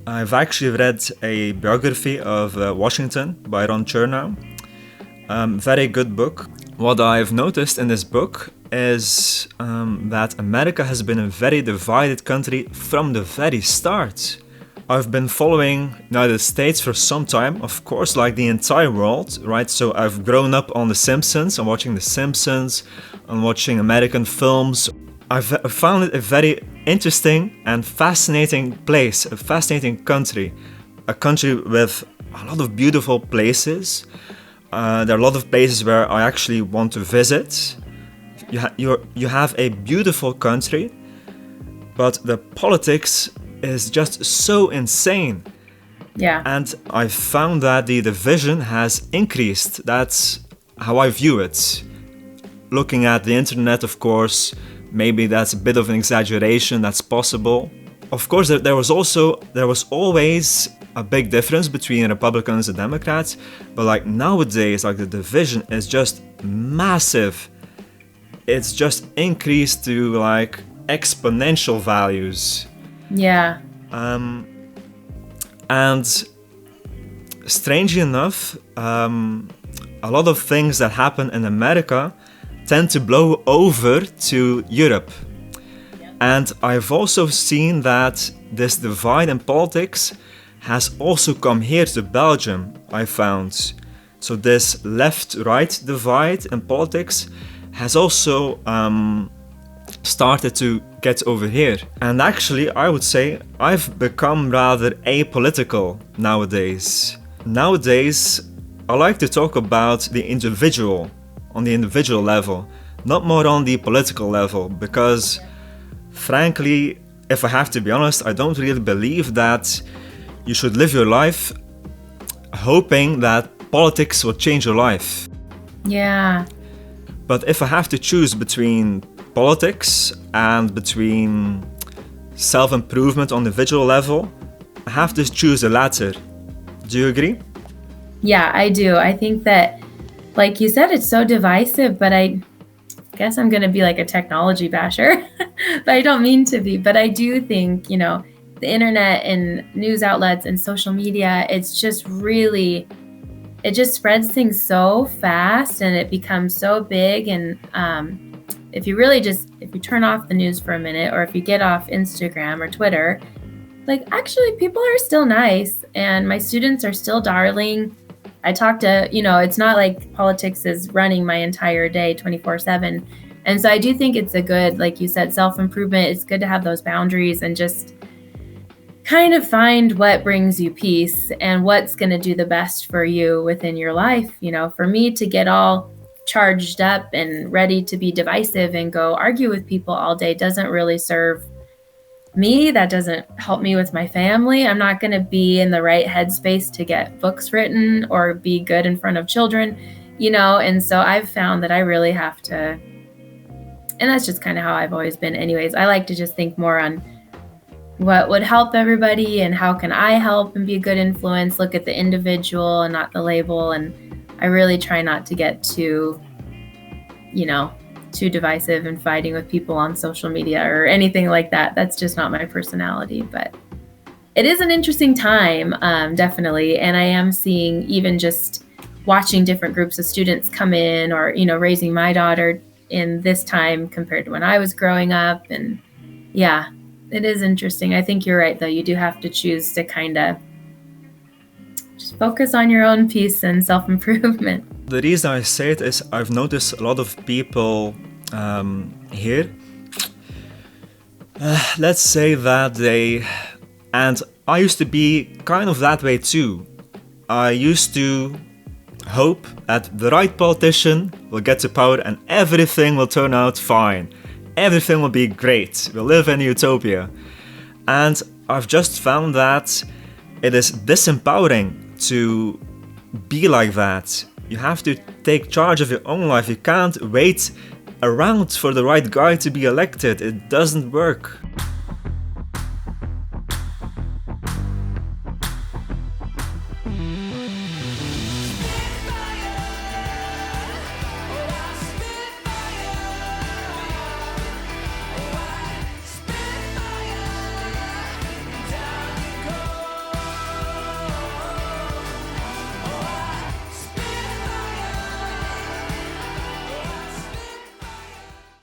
I've actually read a biography of Washington by Ron Chernow. Very good book. What I've noticed in this book is that America has been a very divided country from the very start. I've been following United States for some time, of course, like the entire world, right? So I've grown up on The Simpsons, I'm watching The Simpsons, I'm watching American films. I've found it a very interesting and fascinating place, a fascinating country. A country with a lot of beautiful places. There are a lot of places where I actually want to visit. You have a beautiful country, but the politics is just so insane. Yeah. And I found that the division has increased. That's how I view it. Looking at the internet, of course, maybe that's a bit of an exaggeration, that's possible. Of course, there was always a big difference between Republicans and Democrats, but like nowadays, like the division is just massive. It's just increased to like exponential values. Yeah. And strangely enough, a lot of things that happen in America tend to blow over to Europe. And I've also seen that this divide in politics has also come here to Belgium, I found. So this left-right divide in politics has also started to get over here. And actually, I would say I've become rather apolitical nowadays. Nowadays, I like to talk about the individual, on the individual level, not more on the political level, because frankly, if I have to be honest, I don't really believe that you should live your life hoping that politics will change your life. Yeah. But if I have to choose between politics and between self-improvement on the individual level, I have to choose the latter. Do you agree? Yeah, I do. I think that, like you said, it's so divisive, but I guess I'm going to be like a technology basher, but I don't mean to be. But I do think, the internet and news outlets and social media, it's just really, it just spreads things so fast and it becomes so big. And if you turn off the news for a minute, or if you get off Instagram or Twitter, like actually people are still nice and my students are still darling. I talk to, it's not like politics is running my entire day 24/7. And so I do think it's a good, like you said, self-improvement. It's good to have those boundaries and just kind of find what brings you peace and what's going to do the best for you within your life. For me to get all charged up and ready to be divisive and go argue with people all day doesn't really serve me. That doesn't help me with my family. I'm not going to be in the right headspace to get books written or be good in front of children, and so I've found that I really have to, and that's just kind of how I've always been anyways. I like to just think more on what would help everybody and how can I help and be a good influence, look at the individual and not the label. And I really try not to get too divisive and fighting with people on social media or anything like that. That's just not my personality, but it is an interesting time, definitely. And I am seeing, even just watching different groups of students come in, or, raising my daughter in this time compared to when I was growing up. And yeah, it is interesting. I think you're right, though. You do have to choose to kind of just focus on your own peace and self-improvement. The reason I say it is I've noticed a lot of people here, let's say that and I used to be kind of that way too. I used to hope that the right politician will get to power and everything will turn out fine. Everything will be great. We'll live in utopia. And I've just found that it is disempowering to be like that. You have to take charge of your own life. You can't wait around for the right guy to be elected. It doesn't work.